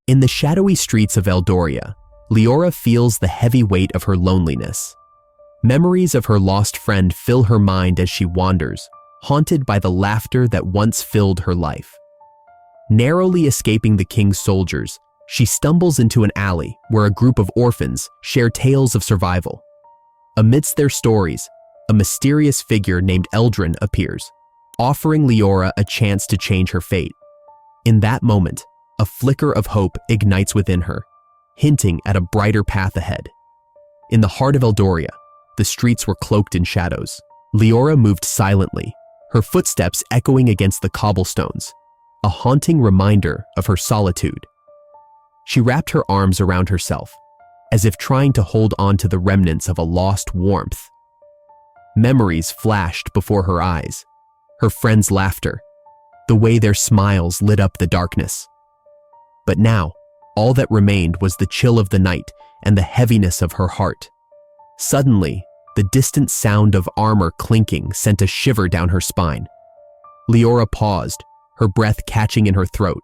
In the shadowy streets of Eldoria, Leora feels the heavy weight of her loneliness. Memories of her lost friend fill her mind as she wanders, haunted by the laughter that once filled her life. Narrowly escaping the king's soldiers, she stumbles into an alley where a group of orphans share tales of survival. Amidst their stories, a mysterious figure named Eldin appears, offering Leora a chance to change her fate. In that moment, a flicker of hope ignites within her, hinting at a brighter path ahead. In the heart of Eldoria, the streets were cloaked in shadows. Leora moved silently, her footsteps echoing against the cobblestones, a haunting reminder of her solitude. She wrapped her arms around herself, as if trying to hold on to the remnants of a lost warmth. Memories flashed before her eyes, her friends' laughter, the way their smiles lit up the darkness. But now, all that remained was the chill of the night and the heaviness of her heart. Suddenly, the distant sound of armor clinking sent a shiver down her spine. Leora paused, her breath catching in her throat.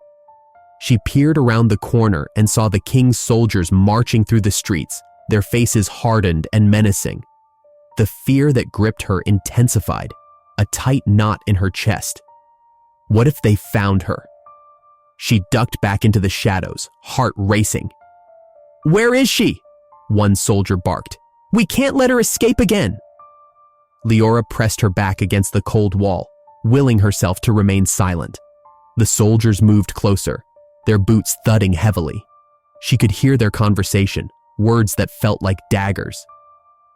She peered around the corner and saw the king's soldiers marching through the streets, their faces hardened and menacing. The fear that gripped her intensified, a tight knot in her chest. What if they found her? She ducked back into the shadows, heart racing. "Where is she?" one soldier barked. "We can't let her escape again." Leora pressed her back against the cold wall, willing herself to remain silent. The soldiers moved closer, their boots thudding heavily. She could hear their conversation, words that felt like daggers.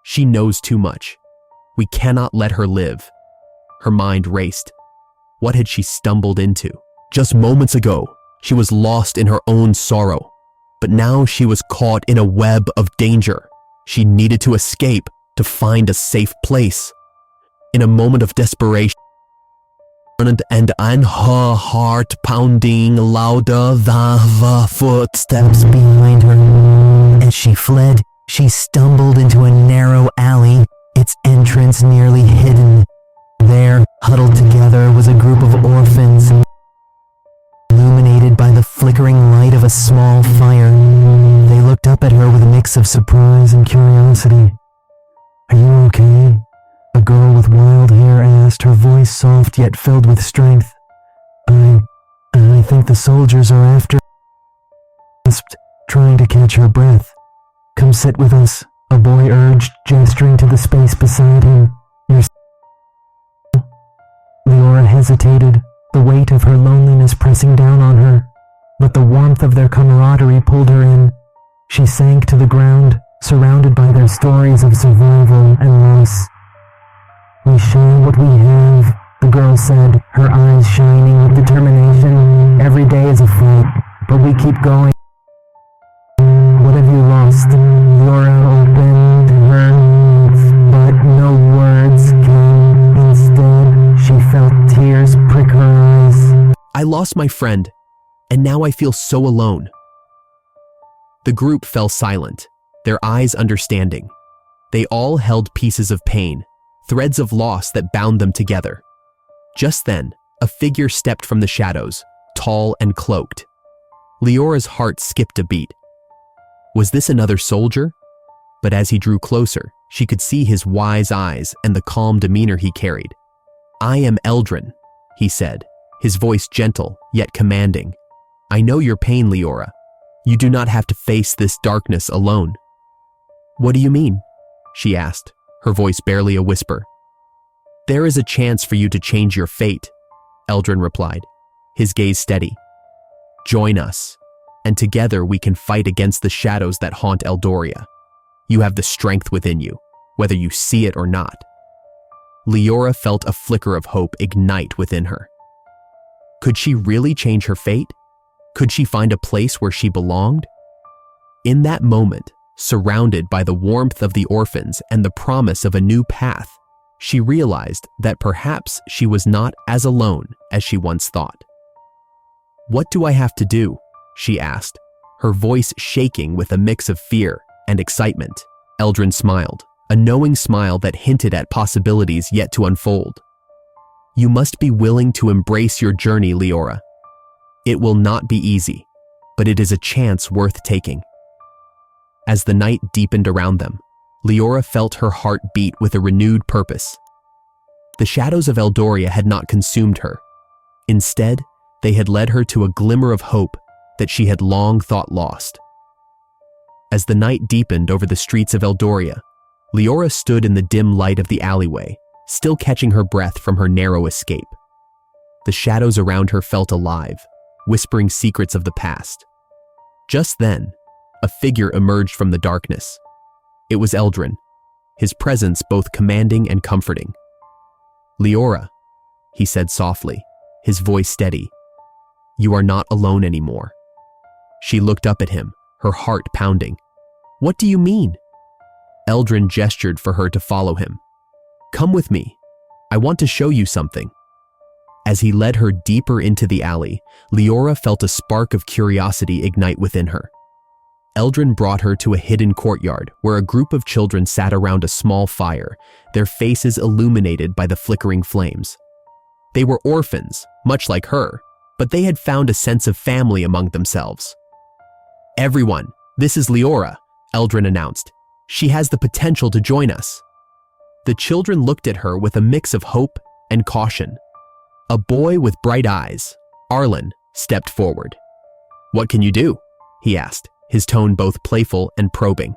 "She knows too much. We cannot let her live." Her mind raced. What had she stumbled into? Just moments ago, she was lost in her own sorrow, but now she was caught in a web of danger. She needed to escape, to find a safe place. In a moment of desperation, and her heart pounding louder than the footsteps behind her. As she fled, she stumbled into a narrow alley, its entrance nearly hidden. There, huddled together, was a group of orphans, illuminated by the flickering light of a small fire. They looked up at her with a mix of surprise and curiosity. "Are you okay?" a girl with wild hair asked, her voice soft yet filled with strength. I think the soldiers are after us," trying to catch her breath. "Come sit with us," a boy urged, gesturing to the space beside him. Leora hesitated, the weight of her loneliness pressing down on her, but the warmth of their camaraderie pulled her in. She sank to the ground, surrounded by their stories of survival and loss. "We share what we have," the girl said, her eyes shining with determination. "Every day is a fight, but we keep going." "What have you lost?" Leora opened her mouth, but no words came. Instead, she felt tears prick her eyes. "I lost my friend, and now I feel so alone." The group fell silent, their eyes understanding. They all held pieces of pain, threads of loss that bound them together. Just then, a figure stepped from the shadows, tall and cloaked. Leora's heart skipped a beat. Was this another soldier? But as he drew closer, she could see his wise eyes and the calm demeanor he carried. "I am Eldin," he said, his voice gentle yet commanding. "I know your pain, Leora. You do not have to face this darkness alone." "What do you mean?" she asked, her voice barely a whisper. "There is a chance for you to change your fate," Eldin replied, his gaze steady. "Join us, and together we can fight against the shadows that haunt Eldoria. You have the strength within you, whether you see it or not." Leora felt a flicker of hope ignite within her. Could she really change her fate? Could she find a place where she belonged? In that moment, surrounded by the warmth of the orphans and the promise of a new path, she realized that perhaps she was not as alone as she once thought. "What do I have to do?" she asked, her voice shaking with a mix of fear and excitement. Eldin smiled, a knowing smile that hinted at possibilities yet to unfold. "You must be willing to embrace your journey, Leora. It will not be easy, but it is a chance worth taking. As the night deepened around them, Leora felt her heart beat with a renewed purpose. The shadows of Eldoria had not consumed her. Instead, they had led her to a glimmer of hope that she had long thought lost. As the night deepened over the streets of Eldoria, Leora stood in the dim light of the alleyway, still catching her breath from her narrow escape. The shadows around her felt alive, whispering secrets of the past. Just then, a figure emerged from the darkness. It was Eldin, his presence both commanding and comforting. "Leora," he said softly, his voice steady. "You are not alone anymore." She looked up at him, her heart pounding. "What do you mean?" Eldin gestured for her to follow him. "Come with me. I want to show you something." As he led her deeper into the alley, Leora felt a spark of curiosity ignite within her. Eldin brought her to a hidden courtyard where a group of children sat around a small fire, their faces illuminated by the flickering flames. They were orphans, much like her, but they had found a sense of family among themselves. "Everyone, this is Leora," Eldin announced. "She has the potential to join us." The children looked at her with a mix of hope and caution. A boy with bright eyes, Arlen, stepped forward. "What can you do?" he asked, his tone both playful and probing.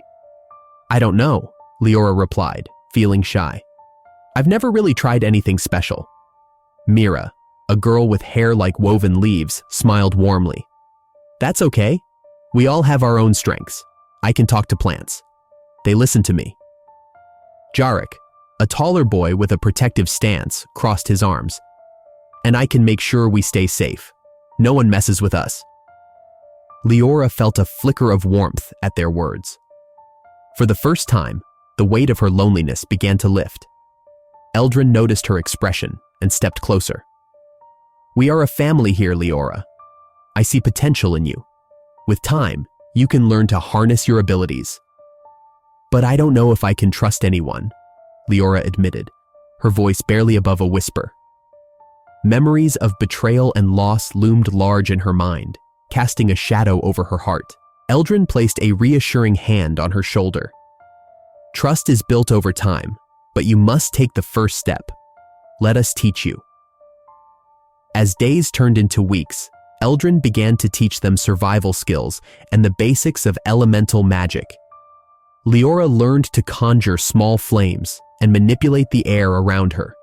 "I don't know," Leora replied, feeling shy. "I've never really tried anything special." Mira, a girl with hair like woven leaves, smiled warmly. "That's okay. We all have our own strengths. I can talk to plants. They listen to me." Jarek, a taller boy with a protective stance, crossed his arms. "And I can make sure we stay safe. No one messes with us." Leora felt a flicker of warmth at their words. For the first time, the weight of her loneliness began to lift. Eldin noticed her expression and stepped closer. "We are a family here, Leora. I see potential in you. With time, you can learn to harness your abilities." "But I don't know if I can trust anyone," Leora admitted, her voice barely above a whisper. Memories of betrayal and loss loomed large in her mind, casting a shadow over her heart. Eldin placed a reassuring hand on her shoulder. "Trust is built over time, but you must take the first step. Let us teach you." As days turned into weeks, Eldin began to teach them survival skills and the basics of elemental magic. Leora learned to conjure small flames and manipulate the air around her.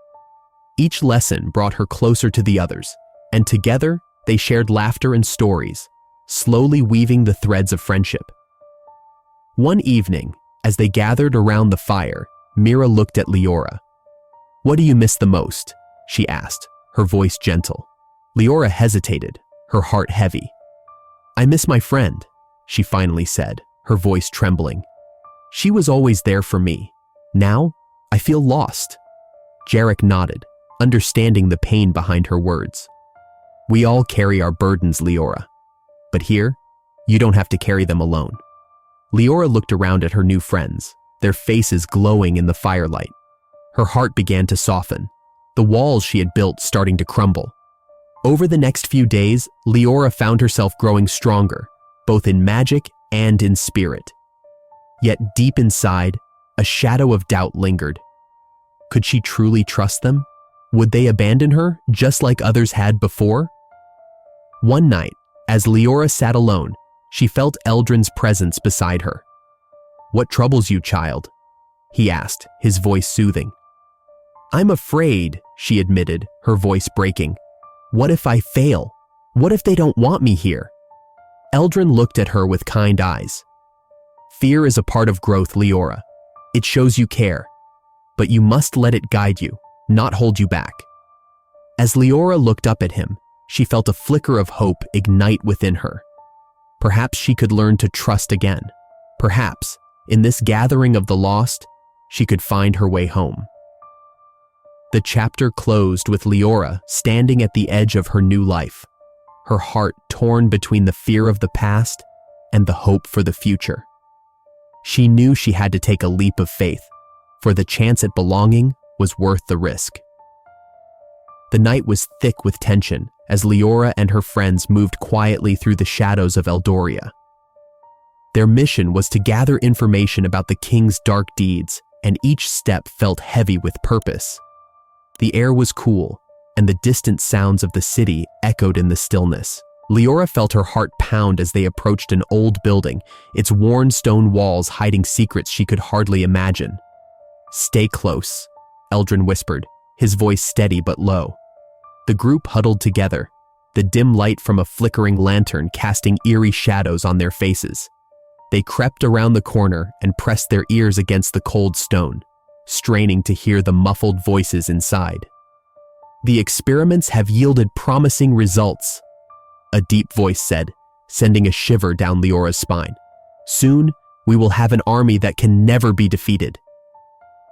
Each lesson brought her closer to the others, and together they shared laughter and stories, slowly weaving the threads of friendship. One evening, as they gathered around the fire, Mira looked at Leora. "What do you miss the most?" she asked, her voice gentle. Leora hesitated, her heart heavy. "I miss my friend," she finally said, her voice trembling. "She was always there for me. Now, I feel lost." Jarek nodded, understanding the pain behind her words. "We all carry our burdens, Leora. But here, you don't have to carry them alone." Leora looked around at her new friends, their faces glowing in the firelight. Her heart began to soften, the walls she had built starting to crumble. Over the next few days, Leora found herself growing stronger, both in magic and in spirit. Yet deep inside, a shadow of doubt lingered. Could she truly trust them? Would they abandon her, just like others had before? One night, as Leora sat alone, she felt Eldrin's presence beside her. "What troubles you, child?" he asked, his voice soothing. "I'm afraid," she admitted, her voice breaking. "What if I fail? What if they don't want me here?" Eldin looked at her with kind eyes. "Fear is a part of growth, Leora. It shows you care. But you must let it guide you, not hold you back." As Leora looked up at him, she felt a flicker of hope ignite within her. Perhaps she could learn to trust again. Perhaps, in this gathering of the lost, she could find her way home. The chapter closed with Leora standing at the edge of her new life, her heart torn between the fear of the past and the hope for the future. She knew she had to take a leap of faith, for the chance at belonging was worth the risk. The night was thick with tension as Leora and her friends moved quietly through the shadows of Eldoria. Their mission was to gather information about the king's dark deeds, and each step felt heavy with purpose. The air was cool, and the distant sounds of the city echoed in the stillness. Leora felt her heart pound as they approached an old building, its worn stone walls hiding secrets she could hardly imagine. "Stay close," Eldrin whispered, his voice steady but low. The group huddled together, the dim light from a flickering lantern casting eerie shadows on their faces. They crept around the corner and pressed their ears against the cold stone, straining to hear the muffled voices inside. "The experiments have yielded promising results," a deep voice said, sending a shiver down Leora's spine. "Soon, we will have an army that can never be defeated."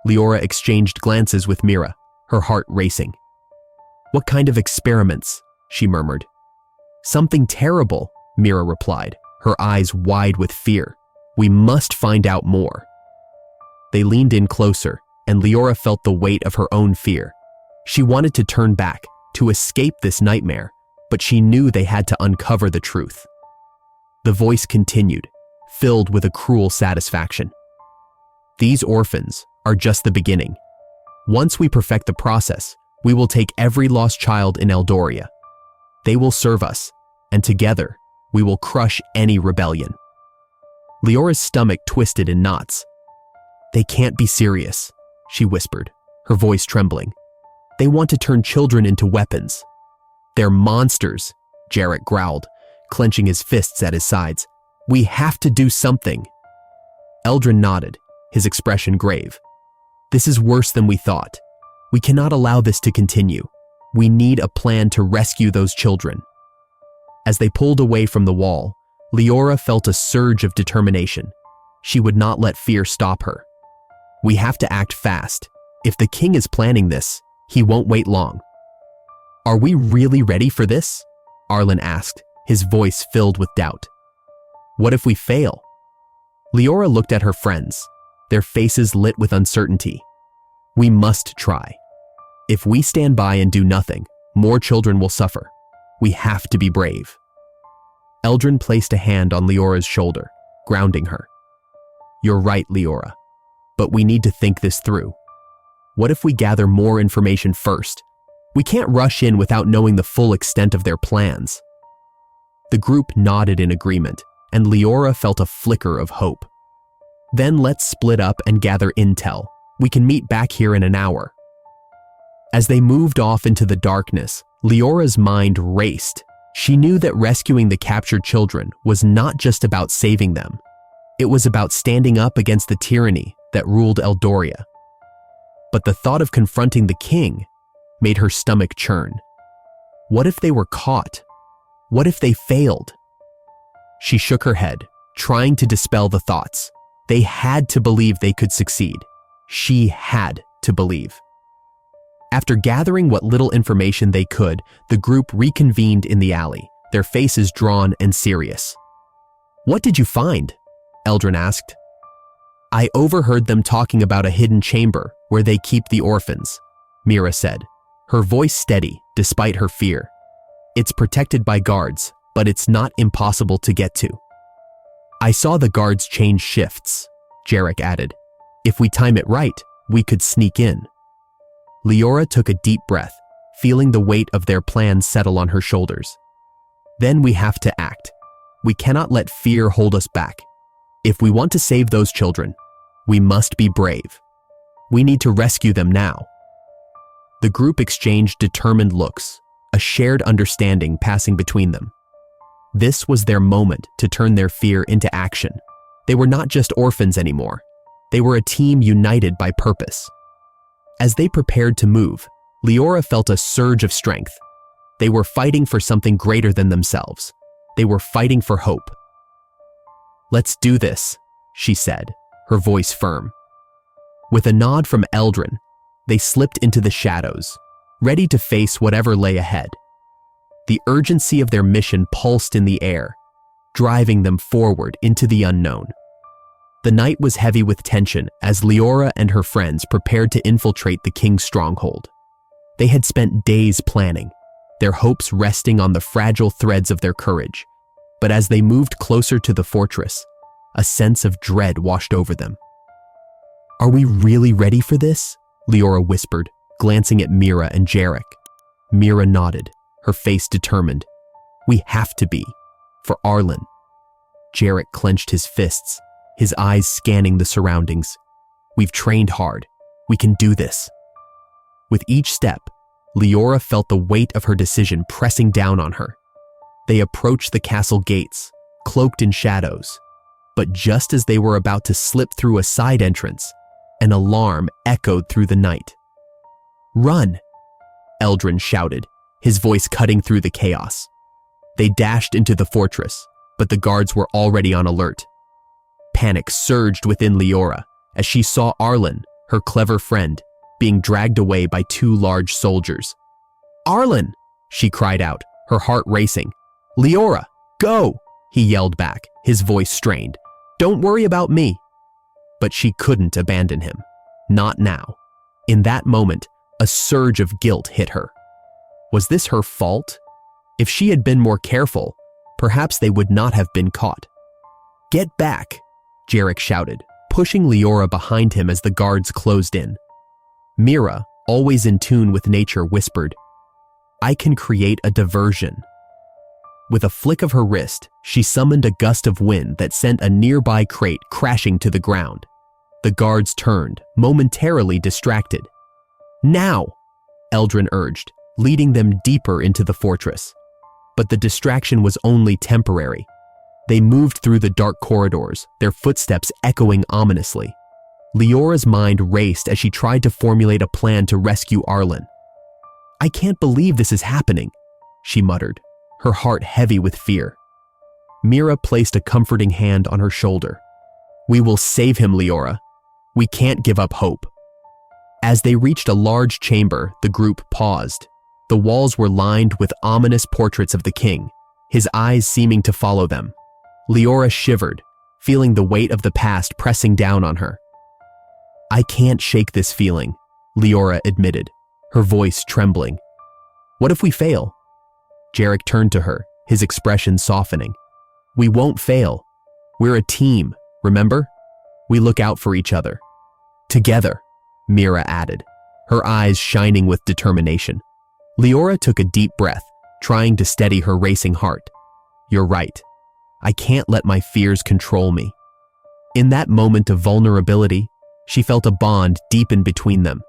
Leora exchanged glances with Mira, her heart racing. "What kind of experiments?" she murmured. "Something terrible," Mira replied, her eyes wide with fear. "We must find out more." They leaned in closer, and Leora felt the weight of her own fear. She wanted to turn back, to escape this nightmare, but she knew they had to uncover the truth. The voice continued, filled with a cruel satisfaction. "These orphans are just the beginning. Once we perfect the process, we will take every lost child in Eldoria. They will serve us, and together, we will crush any rebellion." Leora's stomach twisted in knots. "They can't be serious," she whispered, her voice trembling. "They want to turn children into weapons." "They're monsters," Jarrett growled, clenching his fists at his sides. "We have to do something." Eldrin nodded, his expression grave. "This is worse than we thought. We cannot allow this to continue. We need a plan to rescue those children." As they pulled away from the wall, Leora felt a surge of determination. She would not let fear stop her. "We have to act fast. If the king is planning this, he won't wait long." "Are we really ready for this?" Arlen asked, his voice filled with doubt. "What if we fail?" Leora looked at her friends, their faces lit with uncertainty. "We must try. If we stand by and do nothing, more children will suffer. We have to be brave." Eldrin placed a hand on Leora's shoulder, grounding her. "You're right, Leora, but we need to think this through. What if we gather more information first? We can't rush in without knowing the full extent of their plans." The group nodded in agreement, and Leora felt a flicker of hope. "Then let's split up and gather intel. We can meet back here in an hour." As they moved off into the darkness, Leora's mind raced. She knew that rescuing the captured children was not just about saving them. It was about standing up against the tyranny that ruled Eldoria. But the thought of confronting the king made her stomach churn. What if they were caught? What if they failed? She shook her head, trying to dispel the thoughts. They had to believe they could succeed. She had to believe. After gathering what little information they could, the group reconvened in the alley, their faces drawn and serious. "What did you find?" Eldrin asked. "I overheard them talking about a hidden chamber where they keep the orphans," Mira said, her voice steady despite her fear. "It's protected by guards, but it's not impossible to get to." "I saw the guards change shifts," Jarek added. "If we time it right, we could sneak in." Leora took a deep breath, feeling the weight of their plan settle on her shoulders. "Then we have to act. We cannot let fear hold us back. If we want to save those children, we must be brave. We need to rescue them now." The group exchanged determined looks, a shared understanding passing between them. This was their moment to turn their fear into action. They were not just orphans anymore. They were a team united by purpose. As they prepared to move, Leora felt a surge of strength. They were fighting for something greater than themselves. They were fighting for hope. "Let's do this," she said, her voice firm. With a nod from Eldrin, they slipped into the shadows, ready to face whatever lay ahead. The urgency of their mission pulsed in the air, driving them forward into the unknown. The night was heavy with tension as Leora and her friends prepared to infiltrate the king's stronghold. They had spent days planning, their hopes resting on the fragile threads of their courage. But as they moved closer to the fortress, a sense of dread washed over them. "Are we really ready for this?" Leora whispered, glancing at Mira and Jarek. Mira nodded, her face determined. "We have to be. For Arlen." Jarek clenched his fists, his eyes scanning the surroundings. "We've trained hard. We can do this." With each step, Leora felt the weight of her decision pressing down on her. They approached the castle gates, cloaked in shadows. But just as they were about to slip through a side entrance, an alarm echoed through the night. "Run!" Eldrin shouted, his voice cutting through the chaos. They dashed into the fortress, but the guards were already on alert. Panic surged within Leora as she saw Arlen, her clever friend, being dragged away by two large soldiers. "Arlen!" she cried out, her heart racing. "Leora, go!" he yelled back, his voice strained. "Don't worry about me." But she couldn't abandon him. Not now. In that moment, a surge of guilt hit her. Was this her fault? If she had been more careful, perhaps they would not have been caught. "Get back!" Jarek shouted, pushing Leora behind him as the guards closed in. Mira, always in tune with nature, whispered, "I can create a diversion." With a flick of her wrist, she summoned a gust of wind that sent a nearby crate crashing to the ground. The guards turned, momentarily distracted. "Now!" Eldrin urged, leading them deeper into the fortress. But the distraction was only temporary. They moved through the dark corridors, their footsteps echoing ominously. Leora's mind raced as she tried to formulate a plan to rescue Arlen. "I can't believe this is happening," she muttered, her heart heavy with fear. Mira placed a comforting hand on her shoulder. "We will save him, Leora. We can't give up hope." As they reached a large chamber, the group paused. The walls were lined with ominous portraits of the king, his eyes seeming to follow them. Leora shivered, feeling the weight of the past pressing down on her. "I can't shake this feeling," Leora admitted, her voice trembling. "What if we fail?" Jarek turned to her, his expression softening. "We won't fail. We're a team, remember? We look out for each other." "Together," Mira added, her eyes shining with determination. Leora took a deep breath, trying to steady her racing heart. "You're right. I can't let my fears control me." In that moment of vulnerability, she felt a bond deepen between them.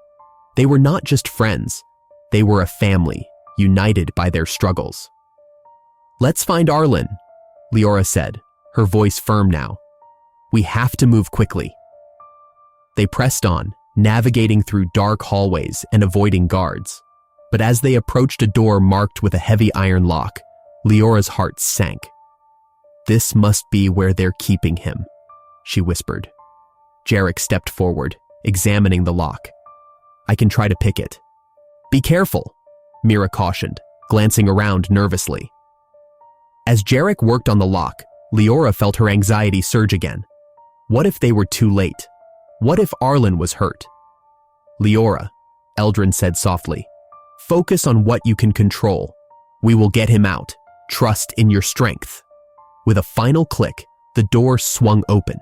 They were not just friends. They were a family, united by their struggles. "Let's find Arlen," Leora said, her voice firm now. "We have to move quickly." They pressed on, navigating through dark hallways and avoiding guards. But as they approached a door marked with a heavy iron lock, Leora's heart sank. "This must be where they're keeping him," she whispered. Jarek stepped forward, examining the lock. "I can try to pick it." "Be careful," Mira cautioned, glancing around nervously. As Jarek worked on the lock, Leora felt her anxiety surge again. What if they were too late? What if Arlen was hurt? "Leora," Eldrin said softly, "focus on what you can control. We will get him out. Trust in your strength." With a final click, the door swung open.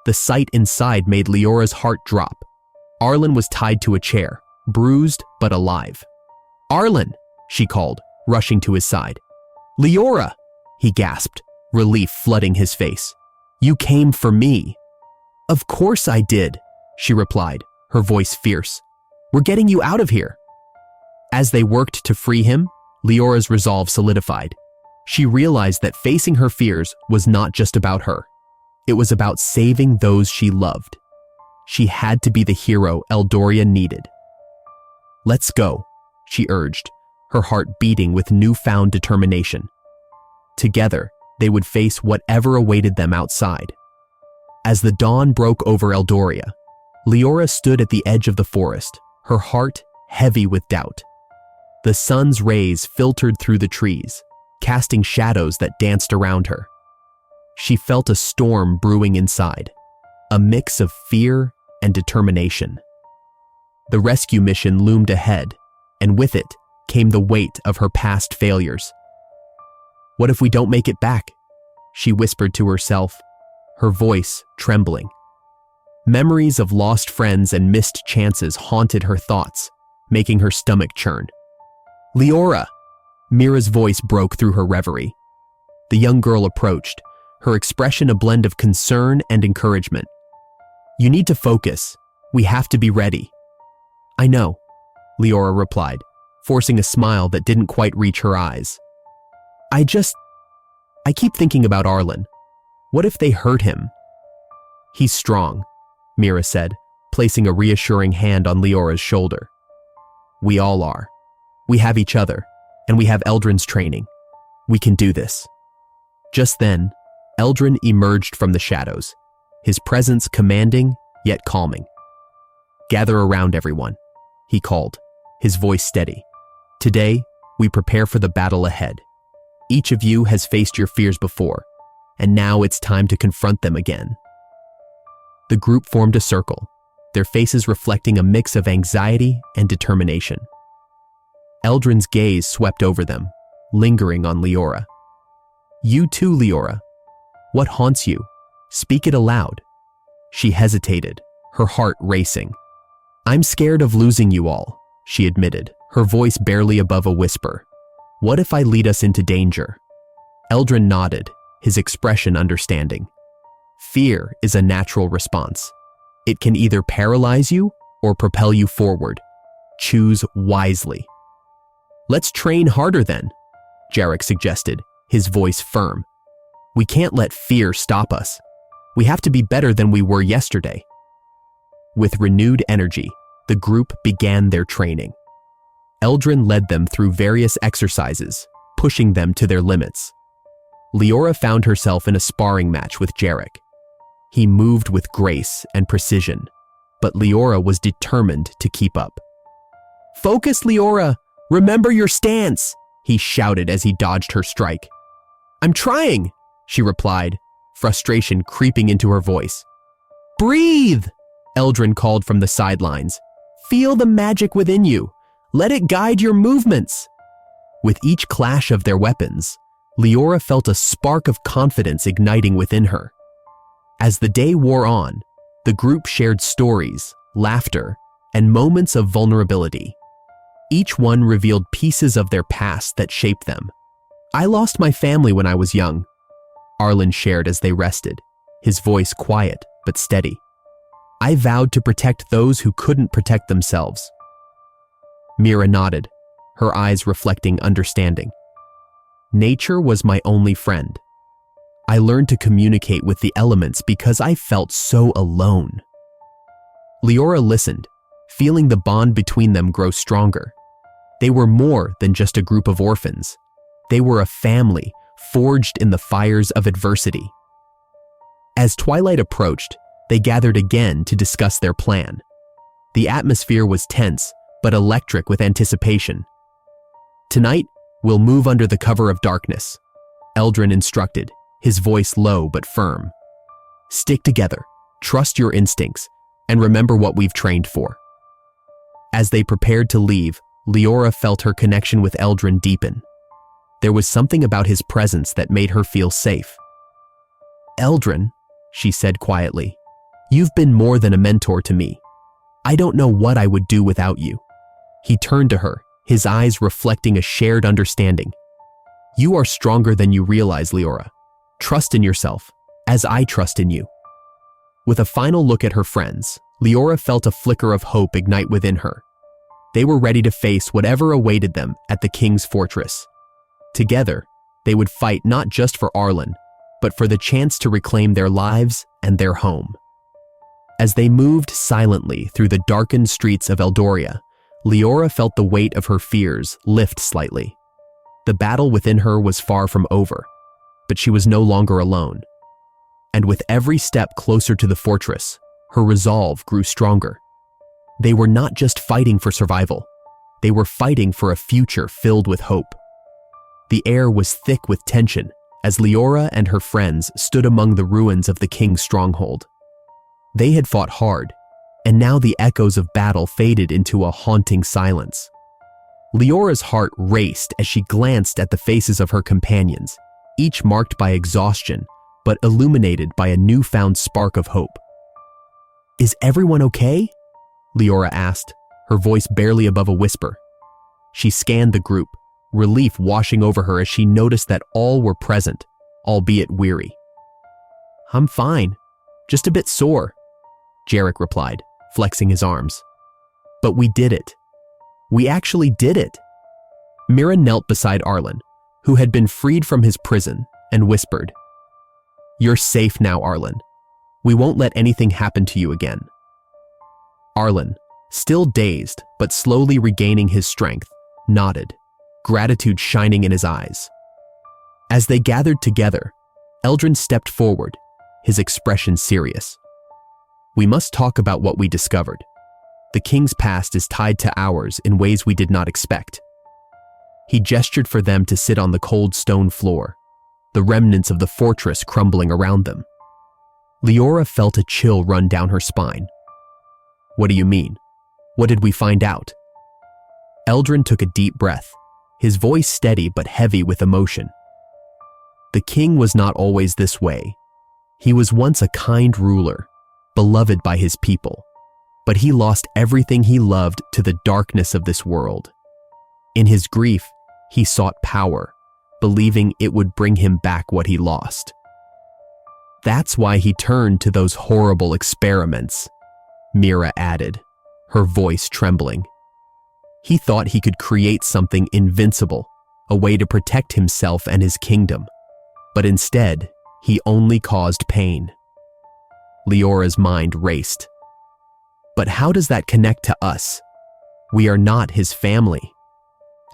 The sight inside made Leora's heart drop. Arlen was tied to a chair, bruised but alive. "Arlen!" she called, rushing to his side. "Leora!" he gasped, relief flooding his face. "You came for me." "Of course I did," she replied, her voice fierce. "We're getting you out of here." As they worked to free him, Leora's resolve solidified. She realized that facing her fears was not just about her. It was about saving those she loved. She had to be the hero Eldoria needed. "Let's go," she urged, her heart beating with newfound determination. Together, they would face whatever awaited them outside. As the dawn broke over Eldoria, Leora stood at the edge of the forest, her heart heavy with doubt. The sun's rays filtered through the trees, casting shadows that danced around her. She felt a storm brewing inside, a mix of fear and determination. The rescue mission loomed ahead, and with it, came the weight of her past failures. What if we don't make it back? She whispered to herself, her voice trembling. Memories of lost friends and missed chances haunted her thoughts, making her stomach churn. Leora! Mira's voice broke through her reverie. The young girl approached, her expression a blend of concern and encouragement. You need to focus. We have to be ready. I know, Leora replied, forcing a smile that didn't quite reach her eyes. I keep thinking about Arlen. What if they hurt him? He's strong, Mira said, placing a reassuring hand on Leora's shoulder. We all are. We have each other, and we have Eldrin's training. We can do this. Just then, Eldrin emerged from the shadows, his presence commanding yet calming. Gather around, everyone, he called, his voice steady. Today, we prepare for the battle ahead. Each of you has faced your fears before, and now it's time to confront them again. The group formed a circle, their faces reflecting a mix of anxiety and determination. Eldrin's gaze swept over them, lingering on Leora. You too, Leora. What haunts you? Speak it aloud. She hesitated, her heart racing. I'm scared of losing you all, she admitted, her voice barely above a whisper. What if I lead us into danger? Eldrin nodded, his expression understanding. Fear is a natural response. It can either paralyze you or propel you forward. Choose wisely. Let's train harder then, Jarek suggested, his voice firm. We can't let fear stop us. We have to be better than we were yesterday. With renewed energy, the group began their training. Eldrin led them through various exercises, pushing them to their limits. Leora found herself in a sparring match with Jarek. He moved with grace and precision, but Leora was determined to keep up. Focus, Leora! Remember your stance! He shouted as he dodged her strike. I'm trying, she replied, frustration creeping into her voice. Breathe! Eldrin called from the sidelines. Feel the magic within you. Let it guide your movements. With each clash of their weapons, Leora felt a spark of confidence igniting within her. As the day wore on, the group shared stories, laughter, and moments of vulnerability. Each one revealed pieces of their past that shaped them. I lost my family when I was young, Arlen shared as they rested, his voice quiet but steady. I vowed to protect those who couldn't protect themselves. Mira nodded, her eyes reflecting understanding. Nature was my only friend. I learned to communicate with the elements because I felt so alone. Leora listened, feeling the bond between them grow stronger. They were more than just a group of orphans. They were a family forged in the fires of adversity. As twilight approached, they gathered again to discuss their plan. The atmosphere was tense, but electric with anticipation. Tonight, we'll move under the cover of darkness, Eldrin instructed, his voice low but firm. Stick together, trust your instincts, and remember what we've trained for. As they prepared to leave, Leora felt her connection with Eldrin deepen. There was something about his presence that made her feel safe. Eldrin, she said quietly, you've been more than a mentor to me. I don't know what I would do without you. He turned to her, his eyes reflecting a shared understanding. You are stronger than you realize, Leora. Trust in yourself, as I trust in you. With a final look at her friends, Leora felt a flicker of hope ignite within her. They were ready to face whatever awaited them at the king's fortress. Together, they would fight not just for Arlen, but for the chance to reclaim their lives and their home. As they moved silently through the darkened streets of Eldoria, Leora felt the weight of her fears lift slightly. The battle within her was far from over, but she was no longer alone. And with every step closer to the fortress, her resolve grew stronger. They were not just fighting for survival. They were fighting for a future filled with hope. The air was thick with tension as Leora and her friends stood among the ruins of the king's stronghold. They had fought hard, and now the echoes of battle faded into a haunting silence. Leora's heart raced as she glanced at the faces of her companions, each marked by exhaustion, but illuminated by a newfound spark of hope. "Is everyone okay?" Leora asked, her voice barely above a whisper. She scanned the group, relief washing over her as she noticed that all were present, albeit weary. "I'm fine, just a bit sore," Jarek replied, flexing his arms. "But we did it. We actually did it." Mira knelt beside Arlen, who had been freed from his prison, and whispered, "You're safe now, Arlen. We won't let anything happen to you again." Arlen, still dazed but slowly regaining his strength, nodded, gratitude shining in his eyes. As they gathered together, Eldrin stepped forward, his expression serious. "We must talk about what we discovered. The king's past is tied to ours in ways we did not expect." He gestured for them to sit on the cold stone floor, the remnants of the fortress crumbling around them. Leora felt a chill run down her spine. "What do you mean? What did we find out?" Eldrin took a deep breath, his voice steady but heavy with emotion. "The king was not always this way. He was once a kind ruler, beloved by his people, but he lost everything he loved to the darkness of this world. In his grief, he sought power, believing it would bring him back what he lost. That's why he turned to those horrible experiments," Mira added, her voice trembling. "He thought he could create something invincible, a way to protect himself and his kingdom, but instead, he only caused pain." Leora's mind raced. "But how does that connect to us? We are not his family."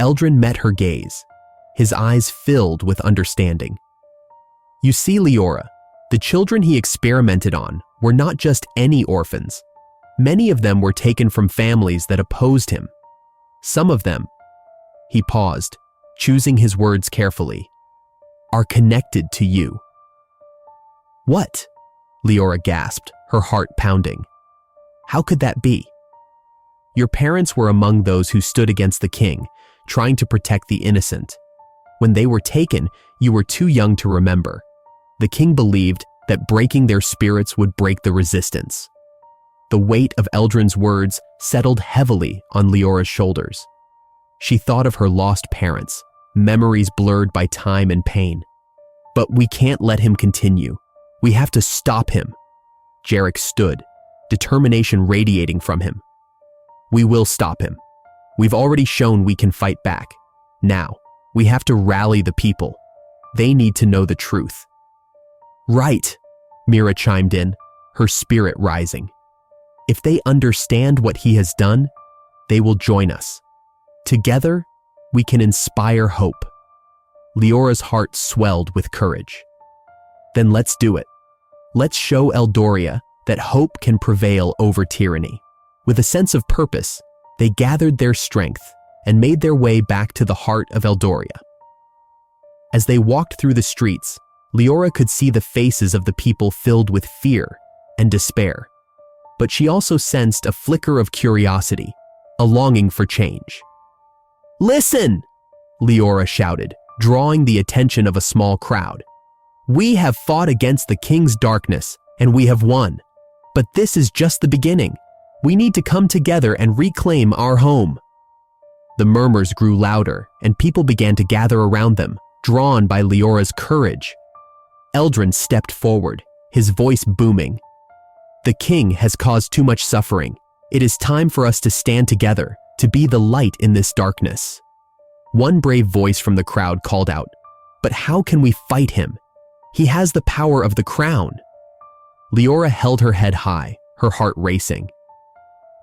Eldrin met her gaze, his eyes filled with understanding. "You see, Leora, the children he experimented on were not just any orphans. Many of them were taken from families that opposed him. Some of them," he paused, choosing his words carefully, "are connected to you." "What?" Leora gasped, her heart pounding. "How could that be?" "Your parents were among those who stood against the king, trying to protect the innocent. When they were taken, you were too young to remember. The king believed that breaking their spirits would break the resistance." The weight of Eldrin's words settled heavily on Leora's shoulders. She thought of her lost parents, memories blurred by time and pain. "But we can't let him continue. We have to stop him." Jarek stood, determination radiating from him. "We will stop him. We've already shown we can fight back. Now, we have to rally the people. They need to know the truth." "Right," Mira chimed in, her spirit rising. "If they understand what he has done, they will join us. Together, we can inspire hope." Leora's heart swelled with courage. "Then let's do it. Let's show Eldoria that hope can prevail over tyranny." With a sense of purpose, they gathered their strength and made their way back to the heart of Eldoria. As they walked through the streets, Leora could see the faces of the people filled with fear and despair. But she also sensed a flicker of curiosity, a longing for change. "Listen!" Leora shouted, drawing the attention of a small crowd. "We have fought against the king's darkness, and we have won. But this is just the beginning. We need to come together and reclaim our home." The murmurs grew louder, and people began to gather around them, drawn by Leora's courage. Eldrin stepped forward, his voice booming. "The king has caused too much suffering. It is time for us to stand together, to be the light in this darkness." One brave voice from the crowd called out, "But how can we fight him? He has the power of the crown." Leora held her head high, her heart racing.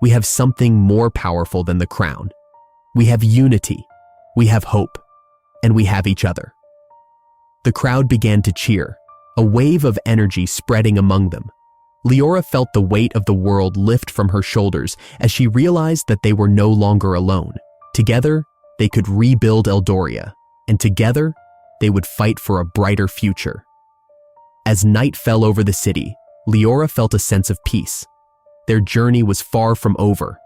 "We have something more powerful than the crown. We have unity, we have hope, and we have each other." The crowd began to cheer, a wave of energy spreading among them. Leora felt the weight of the world lift from her shoulders as she realized that they were no longer alone. Together, they could rebuild Eldoria, and together, they would fight for a brighter future. As night fell over the city, Leora felt a sense of peace. Their journey was far from over.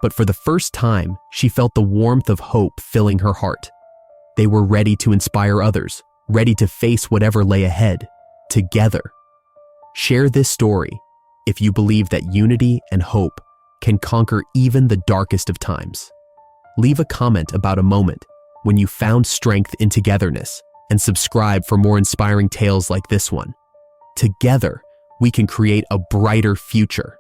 but for the first time, she felt the warmth of hope filling her heart. They were ready to inspire others, ready to face whatever lay ahead, together. Share this story if you believe that unity and hope can conquer even the darkest of times. Leave a comment about a moment when you found strength in togetherness, and subscribe for more inspiring tales like this one. Together, we can create a brighter future.